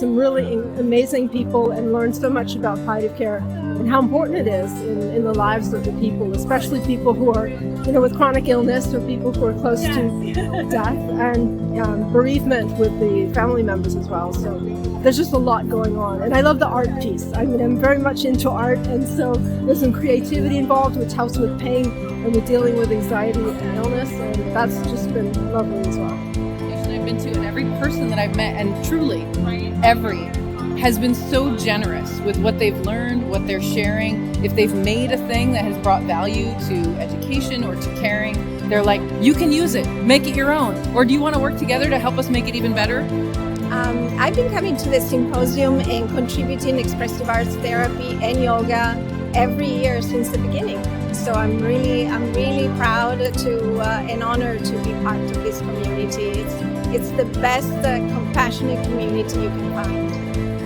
some really amazing people and learned so much about palliative care and how important it is in the lives of the people, especially people who are, with chronic illness or people who are close to death, and bereavement with the family members as well. So there's just a lot going on. And I love the art piece. I mean, I'm very much into art, and so there's some creativity involved, which helps with pain and with dealing with anxiety and illness, and that's just been lovely as well. I've been to, and every person that I've met, and truly every, has been so generous with what they've learned, what they're sharing. If they've made a thing that has brought value to education or to caring, they're like, you can use it, make it your own. Or do you want to work together to help us make it even better? I've been coming to the symposium and contributing expressive arts therapy and yoga every year since the beginning. So I'm really proud to and honored to be part of this community. It's the best compassionate community you can find.